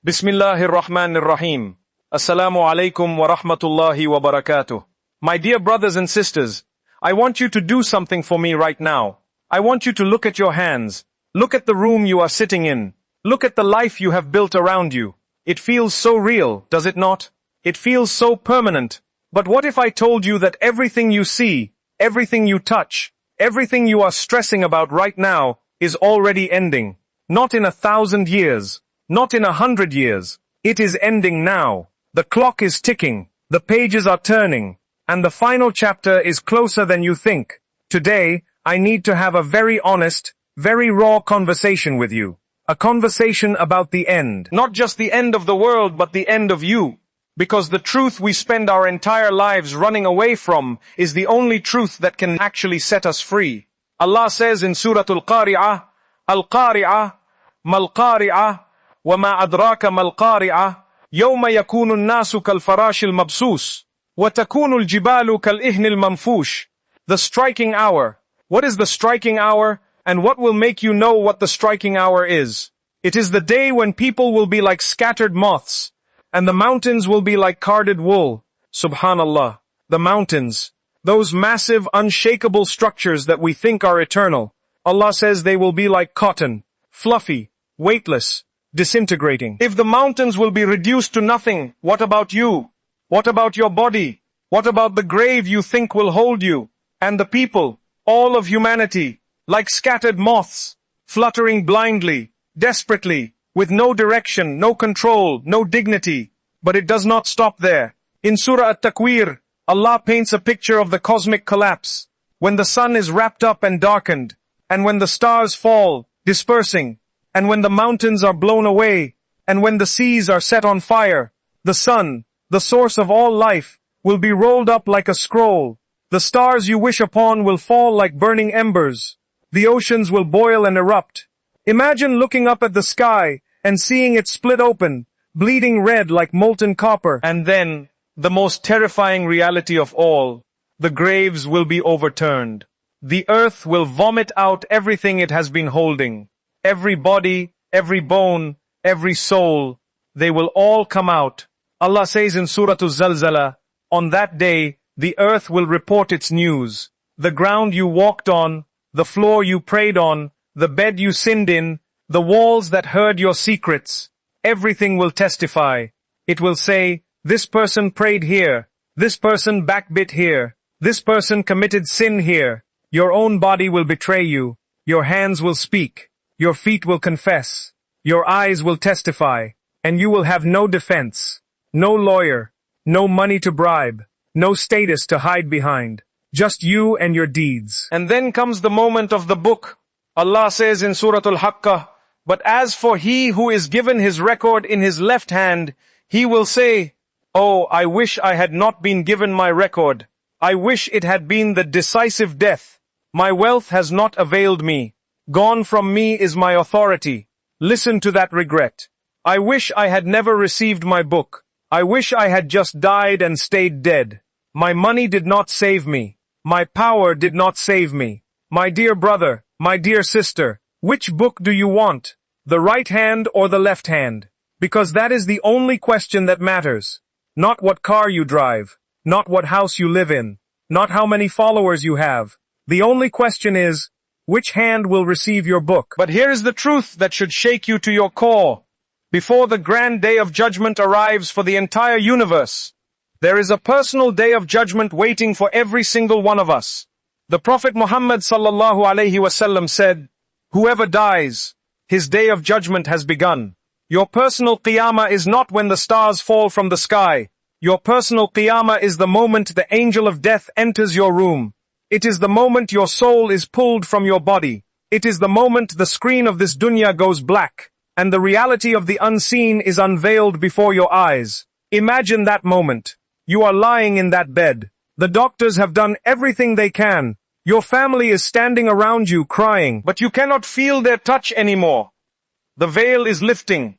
Bismillahir Rahmanir Rahim. Assalamu alaikum wa rahmatullahi wa barakatuh. My dear brothers and sisters, I want you to do something for me right now. I want you to look at your hands. Look at the room you are sitting in. Look at the life you have built around you. It feels so real, does it not? It feels so permanent. But what if I told you that everything you see, everything you touch, everything you are stressing about right now is already ending? Not in 1,000 years. Not in 100 years. It is ending now. The clock is ticking. The pages are turning. And the final chapter is closer than you think. Today, I need to have a very honest, very raw conversation with you. A conversation about the end. Not just the end of the world, but the end of you. Because the truth we spend our entire lives running away from is the only truth that can actually set us free. Allah says in Surah Al-Qari'ah, Al-Qari'ah, Mal-Qari'ah, وَمَا أَدْرَاكَ مَا الْقَارِعَةُ يَوْمَ يَكُونُ النَّاسُ كَالْفَرَاشِ الْمَبْثُوثِ وَتَكُونُ الْجِبَالُ كَالْإِهْنِ الْمَنْفُوشِ. The striking hour. What is the striking hour, and what will make you know what the striking hour is? It is the day when people will be like scattered moths, and the mountains will be like carded wool. Subhanallah. The mountains. Those massive, unshakable structures that we think are eternal. Allah says they will be like cotton. Fluffy. Weightless. Disintegrating. If the mountains will be reduced to nothing, what about you? What about your body? What about the grave you think will hold you? And the people, all of humanity, like scattered moths, fluttering blindly, desperately, with no direction, no control, no dignity. But it does not stop there. In Surah At-Takwir, Allah paints a picture of the cosmic collapse, when the sun is wrapped up and darkened, and when the stars fall, dispersing, and when the mountains are blown away, and when the seas are set on fire. The sun, the source of all life, will be rolled up like a scroll. The stars you wish upon will fall like burning embers. The oceans will boil and erupt. Imagine looking up at the sky and seeing it split open, bleeding red like molten copper. And then, the most terrifying reality of all, the graves will be overturned. The earth will vomit out everything it has been holding. Every body, every bone, every soul, they will all come out. Allah says in Surah Al-Zalzala, on that day, the earth will report its news. The ground you walked on, the floor you prayed on, the bed you sinned in, the walls that heard your secrets, everything will testify. It will say, this person prayed here, this person backbit here, this person committed sin here. Your own body will betray you, your hands will speak, your feet will confess, your eyes will testify, and you will have no defense, no lawyer, no money to bribe, no status to hide behind, just you and your deeds. And then comes the moment of the book. Allah says in Surah Al-Haqqah, but as for he who is given his record in his left hand, he will say, oh, I wish I had not been given my record. I wish it had been the decisive death. My wealth has not availed me. Gone from me is my authority. Listen to that regret. I wish I had never received my book. I wish I had just died and stayed dead. My money did not save me. My power did not save me. My dear brother, my dear sister, which book do you want? The right hand or the left hand? Because that is the only question that matters. Not what car you drive. Not what house you live in. Not how many followers you have. The only question is, which hand will receive your book? But here is the truth that should shake you to your core. Before the grand day of judgment arrives for the entire universe, there is a personal day of judgment waiting for every single one of us. The Prophet Muhammad sallallahu alaihi wasallam said, whoever dies, his day of judgment has begun. Your personal qiyamah is not when the stars fall from the sky. Your personal qiyamah is the moment the angel of death enters your room. It is the moment your soul is pulled from your body. It is the moment the screen of this dunya goes black, and the reality of the unseen is unveiled before your eyes. Imagine that moment. You are lying in that bed. The doctors have done everything they can. Your family is standing around you crying, but you cannot feel their touch anymore. The veil is lifting.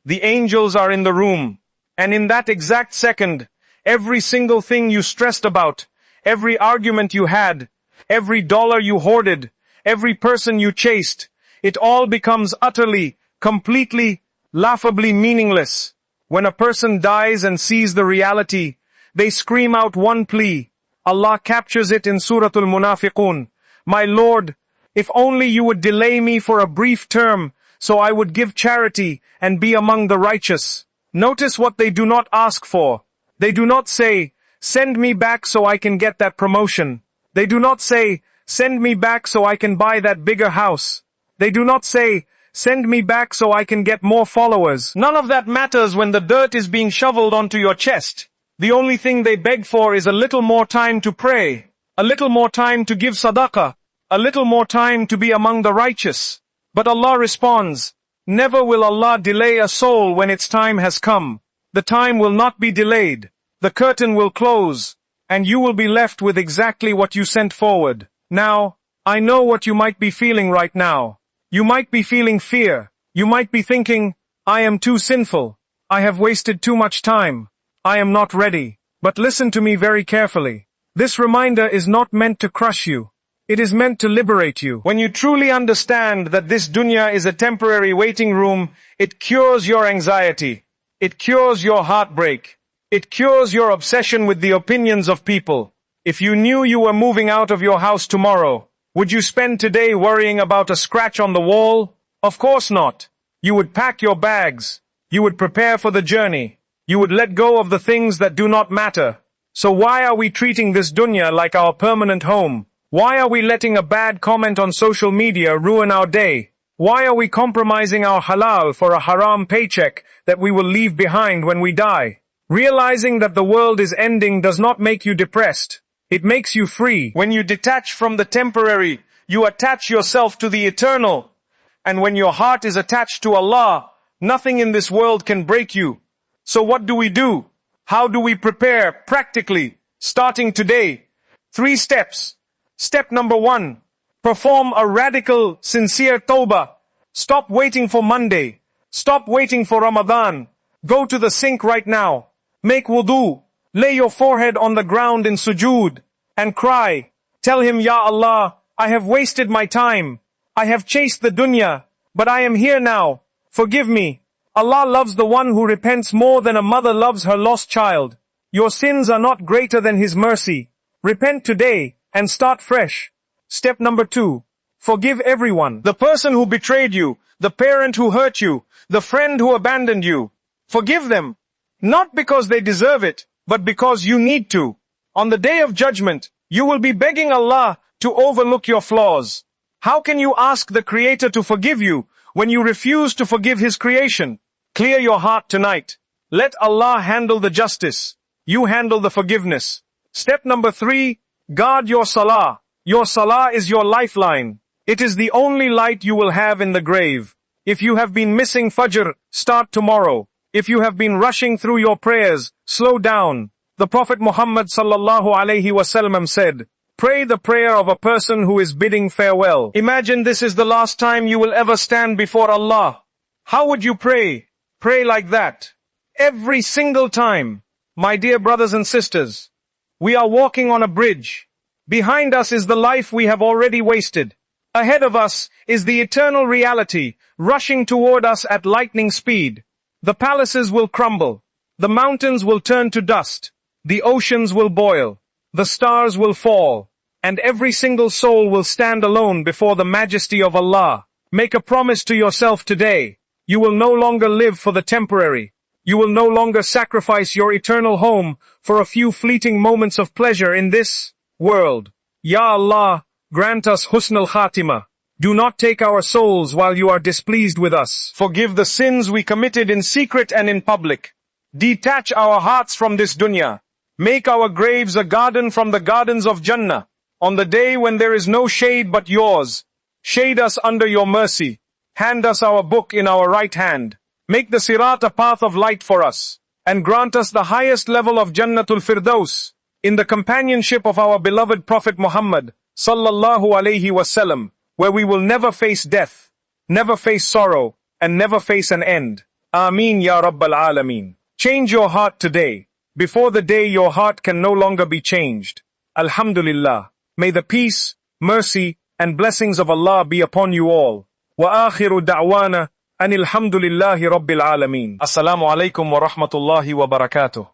The angels are in the room. And in that exact second, every single thing you stressed about, every argument you had, every dollar you hoarded, every person you chased, it all becomes utterly, completely, laughably meaningless. When a person dies and sees the reality, they scream out one plea. Allah captures it in Suratul Munafiqun. My Lord, if only you would delay me for a brief term, so I would give charity and be among the righteous. Notice what they do not ask for. They do not say, send me back so I can get that promotion. They do not say, send me back so I can buy that bigger house. They do not say, send me back so I can get more followers. None of that matters when the dirt is being shoveled onto your chest. The only thing they beg for is a little more time to pray, a little more time to give sadaqah, a little more time to be among the righteous. But Allah responds, never will Allah delay a soul when its time has come. The time will not be delayed. The curtain will close, and you will be left with exactly what you sent forward. Now, I know what you might be feeling right now. You might be feeling fear. You might be thinking, I am too sinful. I have wasted too much time. I am not ready. But listen to me very carefully. This reminder is not meant to crush you. It is meant to liberate you. When you truly understand that this dunya is a temporary waiting room, it cures your anxiety. It cures your heartbreak. It cures your obsession with the opinions of people. If you knew you were moving out of your house tomorrow, would you spend today worrying about a scratch on the wall? Of course not. You would pack your bags. You would prepare for the journey. You would let go of the things that do not matter. So why are we treating this dunya like our permanent home? Why are we letting a bad comment on social media ruin our day? Why are we compromising our halal for a haram paycheck that we will leave behind when we die? Realizing that the world is ending does not make you depressed. It makes you free. When you detach from the temporary, you attach yourself to the eternal. And when your heart is attached to Allah, nothing in this world can break you. So what do? How do we prepare practically, starting today? 3 steps. Step number 1. Perform a radical, sincere tawbah. Stop waiting for Monday. Stop waiting for Ramadan. Go to the sink right now. Make wudu. Lay your forehead on the ground in sujood and cry. Tell him, Ya Allah, I have wasted my time. I have chased the dunya, but I am here now. Forgive me. Allah loves the one who repents more than a mother loves her lost child. Your sins are not greater than His mercy. Repent today and start fresh. Step number 2. Forgive everyone. The person who betrayed you, the parent who hurt you, the friend who abandoned you. Forgive them. Not because they deserve it, but because you need to. On the day of judgment, you will be begging Allah to overlook your flaws. How can you ask the Creator to forgive you when you refuse to forgive His creation? Clear your heart tonight. Let Allah handle the justice. You handle the forgiveness. Step number 3, guard your salah. Your salah is your lifeline. It is the only light you will have in the grave. If you have been missing Fajr, start tomorrow. If you have been rushing through your prayers, slow down. The Prophet Muhammad sallallahu alaihi wasallam said, pray the prayer of a person who is bidding farewell. Imagine this is the last time you will ever stand before Allah. How would you pray? Pray like that. Every single time. My dear brothers and sisters, we are walking on a bridge. Behind us is the life we have already wasted. Ahead of us is the eternal reality, rushing toward us at lightning speed. The palaces will crumble. The mountains will turn to dust. The oceans will boil. The stars will fall. And every single soul will stand alone before the majesty of Allah. Make a promise to yourself today. You will no longer live for the temporary. You will no longer sacrifice your eternal home for a few fleeting moments of pleasure in this world. Ya Allah, grant us husnul khatimah. Do not take our souls while you are displeased with us. Forgive the sins we committed in secret and in public. Detach our hearts from this dunya. Make our graves a garden from the gardens of Jannah. On the day when there is no shade but yours, shade us under your mercy. Hand us our book in our right hand. Make the Sirat a path of light for us. And grant us the highest level of Jannatul Firdaus, in the companionship of our beloved Prophet Muhammad, sallallahu alayhi wasallam, where we will never face death, never face sorrow, and never face an end. Ameen ya Rabbal Alameen. Change your heart today, before the day your heart can no longer be changed. Alhamdulillah. May the peace, mercy, and blessings of Allah be upon you all. Wa akhiru da'wana Anil hamdulillahi rabbil alameen. Assalamu alaikum wa rahmatullahi wa barakatuh.